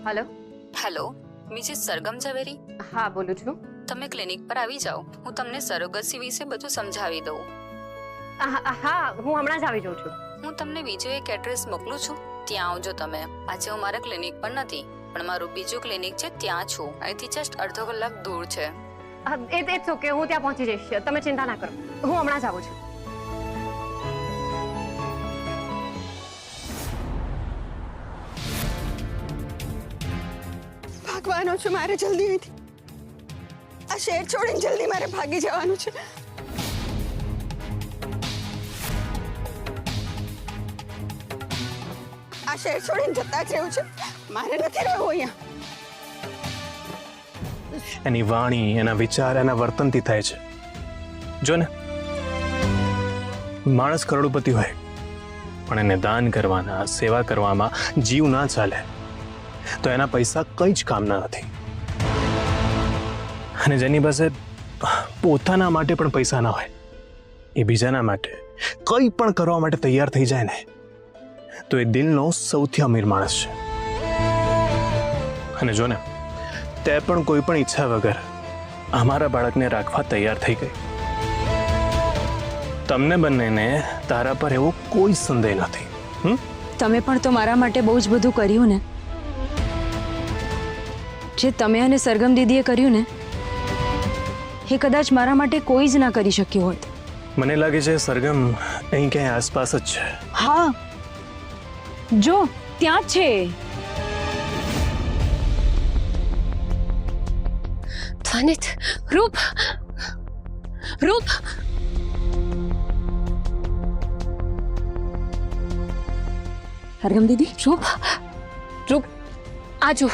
Hello hello Mrs Sargam ઝવેરી, हाँ बोलूँ छू। તમે ક્લિનિક પર આવી જાઓ, હું તમને સરોગસી વિશે બધું સમજાવી દઉં. હા હું હમણાં જ આવી જાઉં છું। હું તમને બીજો એક એડ્રેસ મોકલું છું, ત્યાં આવજો તમે. આજે હું મારા ક્લિનિક પર નથી, પણ મારું બીજું ક્લિનિક છે ત્યાં છું. અહીંથી જસ્ટ અડધો કલાક દૂર છે. ઇટ્સ ઓકે, હું ત્યાં પહોંચી જઈશ, તમે ચિંતા ના કરો, હું હમણાં જ આવું છું। ભાગવાનું છે મારે, જલ્દી અહીંથી આ શહેર છોડીને જલ્દી મારે ભાગી જવાનું છે। આ શહેર છોડીને જતા જ રહેવું છે, મારે નથી રહેવું અહીંયા। એની વાણી, એના વિચાર, એના વર્તનથી થાય છે। જો ને, માણસ કરોડપતિ હોય પણ એને દાન કરવાના, સેવા કરવામાં જીવ ના ચાલે તો એના પૈસા કંઈ જ કામના નથી। અને જેની પાસે પોતાના માટે પણ પૈસા ના હોય, એ બીજાના માટે કંઈ પણ કરવા માટે તૈયાર થઈ જાય ને, તો એ દિલનો સૌથી અમીર માણસ છે। અને જો ને, તે પણ કોઈ પણ ઈચ્છા વગર અમારા બાળકને રાખવા તૈયાર થઈ ગઈ। તમને બંનેને તારા પર એવો કોઈ સંદેહ નથી। તમે પણ તો મારા માટે બહુ જ બધું કર્યું ને। જે તમે અને સરગમ દીદીએ કર્યું ને, એ કદાચ મારા માટે કોઈ જ ના કરી શક્યું હોત। મને લાગે છે સરગમ અહીં ક્યાંય આસપાસ જ છે। હા, જો ત્યાં જ છે। ધ્વનિત, રૂપ, રૂપ, સરગમ દીદી, રૂપ, રૂપ, આજો।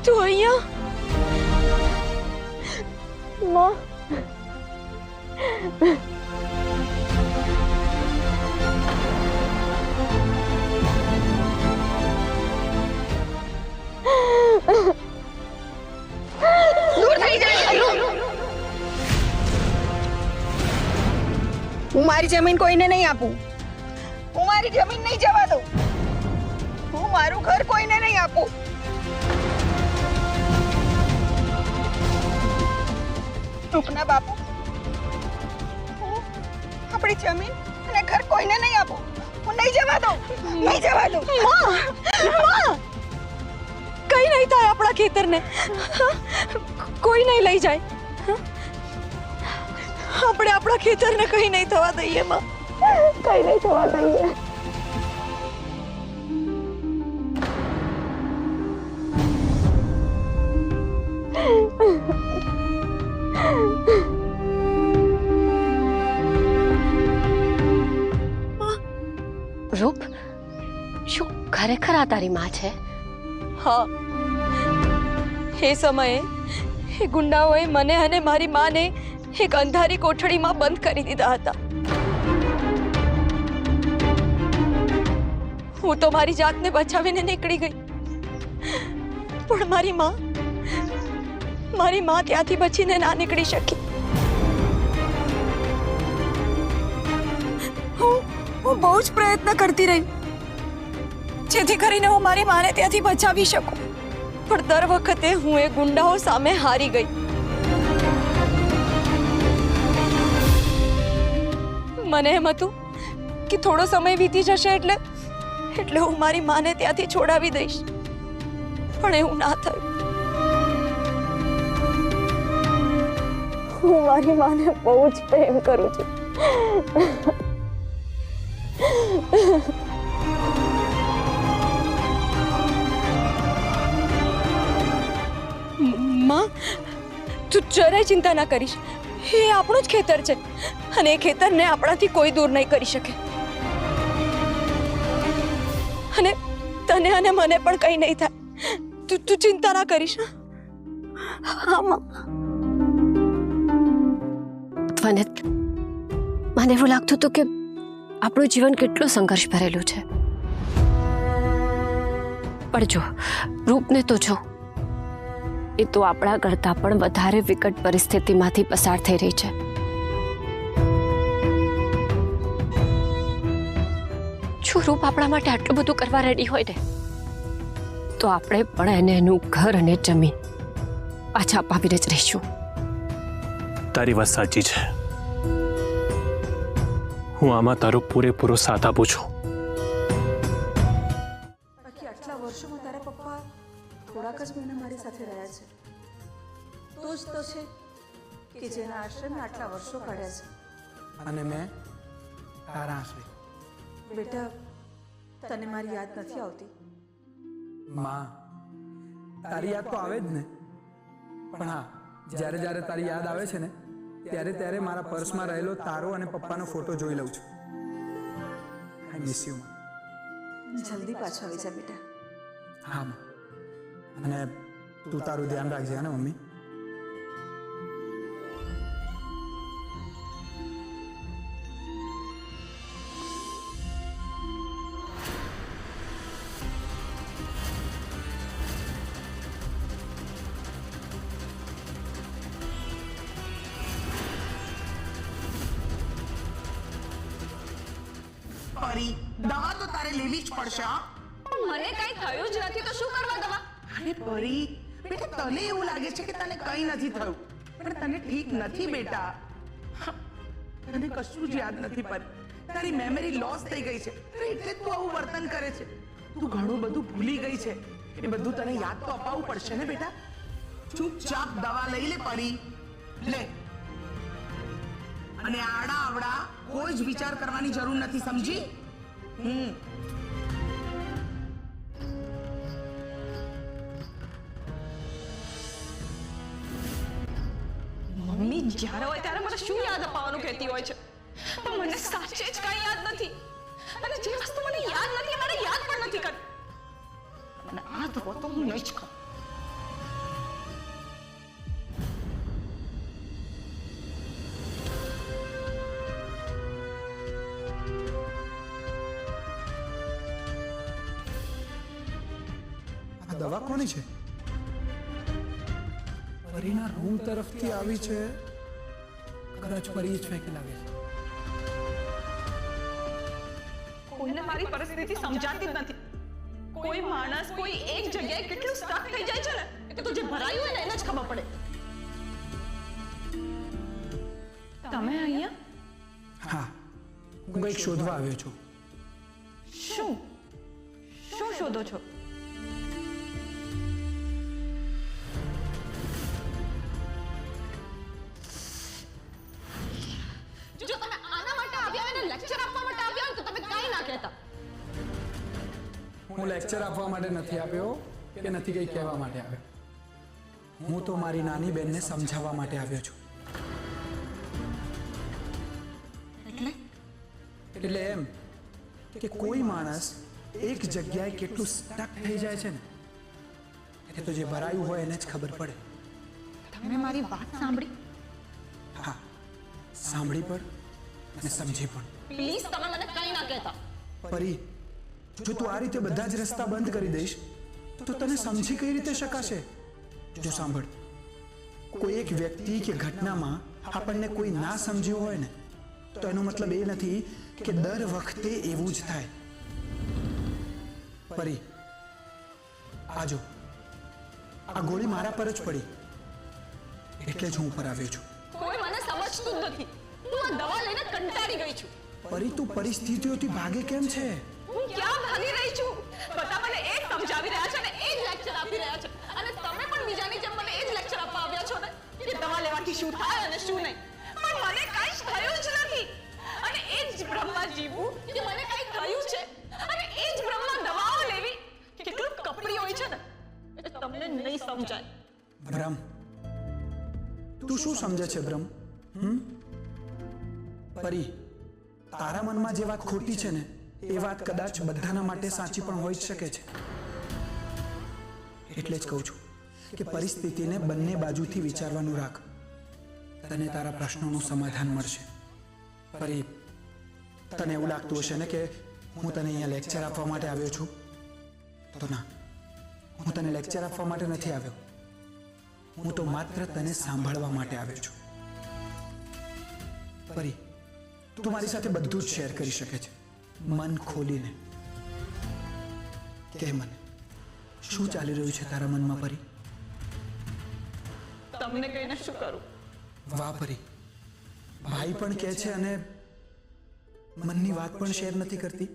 તું અહીંયા? માં, દૂર થઈ જાય। હું મારી જમીન કોઈને નહીં આપું, હું મારી જમીન નહીં જવા દઉં, હું મારું ઘર કોઈને નહીં આપું। રૂપના બાપુ, હું આપણી જમીન અને ઘર કોઈને નહીં આપું, હું નહીં જવા દઉં, નહીં જવા દઉં। કઈ નહીં થાય આપણા ખેતરને, કોઈ નહીં લઈ જાય। આપણે આપણા ખેતરને કઈ નહીં થવા દઈએ માં, કઈ નહીં થવા દઈએ। રૂપ, શું ખરેખર આ તારી માં છે? હા, એ સમયે એ ગુંડાઓએ મને અને મારી માને એક અંધારી કોઠડીમાં બંધ કરી દીધા હતા। હું તો મારી જાતને બચાવીને નીકળી ગઈ, પણ મારી માં ત્યાંથી બચીને ના નીકળી શકી। હું બહુ જ પ્રયત્ન કરતી રહી જેથી કરીને હું મારી માને ત્યાંથી બચાવી શકું, પણ દર વખતે હું એ ગુંડાઓ સામે હારી ગઈ। મને એમ હતું કે થોડો સમય વીતી જશે એટલે હું મારી માને ત્યાંથી છોડાવી દઈશ, પણ એવું ના થયું। હું મારી માને બહુ જ પ્રેમ કરું છું। માં, તું જરાય ચિંતા ના કરીશ, એ આપણું જ ખેતર છે અને એ ખેતરને આપણાથી કોઈ દૂર નહીં કરી શકે। અને તને અને મને પણ કંઈ નહીં થાય, તું ચિંતા ના કરીશ। હા માં। મને એવું લાગતું હતું કે આપણું જીવન કેટલું સંઘર્ષ ભરેલું છે. પણ જો રૂપને તો જો, એ તો આપણા કરતાં પણ વધારે વિકટ પરિસ્થિતિમાંથી પસાર થઈ રહી છે. જો રૂપ આપણા માટે આટલું બધું કરવા રેડી હોય ને, તો આપણે પણ એને એનું ઘર અને જમીન પાછા અપાવીને જ રહીશું. તારી વાત સાચી છે. હું આમાં તારો પૂરેપૂરો સાથ આપું છું. બાકી આટલા વર્ષોમાં તારા પપ્પા થોડાક જ મહિના મારી સાથે રહ્યા છે. તો જ તો છે કે જેના આશ્રમે આટલા વર્ષો કાઢ્યા છે. અને મેં તારા આશરે. બેટા, તને મારી યાદ નથી આવતી? માં, તારી યાદ તો આવે જ ને. પણ હા, જ્યારે જ્યારે તારી યાદ આવે છે ને, ત્યારે ત્યારે મારા પર્સમાં રહેલો તારો અને પપ્પાનો ફોટો જોઈ લઉં છું. આઈ મિસ યુ માં. જલ્દી પાછો આવી જા બેટા. હા માં. અને તું તારું ધ્યાન રાખજે ને મમ્મી. પરી, દવા તો તારે લેવી જ પડશે. હા, મને કઈ થયું જ નથી તો શું કરવા દવા? અરે પરી બેટા, તને એવું લાગે છે કે તને કંઈ નથી થયું, પણ તને ઠીક નથી બેટા. તને કશું જ યાદ નથી પરી. તારી મેમરી લોસ થઈ ગઈ છે, એટલે તું આવું વર્તન કરે છે. તું ઘણું બધું ભૂલી ગઈ છે. એ બધું તને યાદ તો અપાવવું પડશે ને બેટા. ચૂપચાપ દવા લઈ લે પરી, લે. અને આડા આવડા કોઈ જ વિચાર કરવાની જરૂર નથી, સમજી? મમ્મી જ્યારે હોય ત્યારે મને શું યાદ અપાવવાનું કહેતી હોય છે, પણ મને સાચે જ કઈ યાદ નથી. અને જે વસ્તુ મને યાદ નથી, મને યાદ પણ નથી કરતી. અને આ દવા તો હું નહીં જ ખાઉં. આ દવા કોની છે? પરીના રૂમ તરફથી આવી છે. કદાચ પરી જ ફેંકી લાગે છે. કોઈને મારી પરિસ્થિતિ સમજાતી જ નથી. કોઈ માણસ કોઈ એક જગ્યાએ કેટલું સ્ટક થઈ જાય છે ને, એ તો જે ભરાયું હોય ને એને જ ખબર પડે. તમે અહીંયા હા, હું કંઈક શોધવા આવ્યો છું. શું શું શોધો છો? જો તમે આના માટે આવ્યા હોય ને લેક્ચર આપવા માટે આવ્યા હોય તો તમે કાઈ ના કહેતા. હું લેક્ચર આપવા માટે નથી આવ્યો કે નથી કંઈ કહેવા માટે આવ્યો. હું તો મારી નાની બેનને સમજાવવા માટે આવ્યો છું. એટલે એમ કે કોઈ માણસ એક જગ્યાએ કેટલું સ્ટક થઈ જાય છે ને, એ તો જે ભરાયું હોય એને જ ખબર પડે. તમે મારી વાત સાંભળી? હા, સાંભળી પણ અને સમજી પણ. પ્લીઝ તમે મને કંઈ ના કહેતા. પરી, જો તું આ રીતે બધા જ રસ્તા બંધ કરી દઈશ તો તને સમજી કઈ રીતે શકાશે? જો સાંભળ, કોઈ એક વ્યક્તિ કે ઘટનામાં આપણને કોઈ ના સમજ્યું હોય ને, તો એનો મતલબ એ નથી કે દર વખતે એવું જ થાય. પરી, આ જો, આ ગોળી મારા પર જ પડી, એટલે જ હું ઉપર આવ્યો છું. કોઈ મને સમજતું જ નથી. હું આ દવા લઈને કંટાળી ગઈ છું. પરી, તું પરિસ્થિતિઓથી ભાગે કેમ છે? હું ક્યાં ભાગી રહી છું? બધા મને એ જ સમજાવી રહ્યા છે અને એ જ લેક્ચર આપી રહ્યા છે. અને તમે પણ બીજાની જેમ મને એ જ લેક્ચર આપવા આવ્યા છો ને કે દવા લેવાથી શું થાય અને શું નહીં. પણ મને કંઈ જ થયું જ નથી. અને એ જ ભ્રમમાં જીવવું કે મને કંઈ થયું છે અને એ જ ભ્રમમાં દવાઓ લેવી કેટલું કપરી હોય છે ને, એ તમને નહીં સમજાય. ભ્રમ? તું શું સમજે છે ભ્રમ? પરી, તારા મનમાં જે વાત ખોટી છે ને, એ વાત કદાચ બધાના માટે સાચી પણ હોઈ જ શકે છે. એટલે જ કહું છું કે પરિસ્થિતિને બંને બાજુથી વિચારવાનું રાખ. તને તારા પ્રશ્નોનું સમાધાન મળશે. પરી, તને એવું લાગતું હશે ને કે હું તને અહીંયા લેક્ચર આપવા માટે આવ્યો છું? તો ના, હું તને લેક્ચર આપવા માટે નથી આવ્યો. હું તો માત્ર તને સાંભળવા માટે આવ્યો છું. પરી, તું મારી સાથે બધું જ શેર કરી શકે છે, મન ખોલીને. કે મને શું ચાલી રહ્યું છે તારા મનમાં પરી? તમને કહીને શું કરું? વાહ પરી, ભાઈ પણ કહે છે અને મનની વાત પણ શેર નથી કરતી.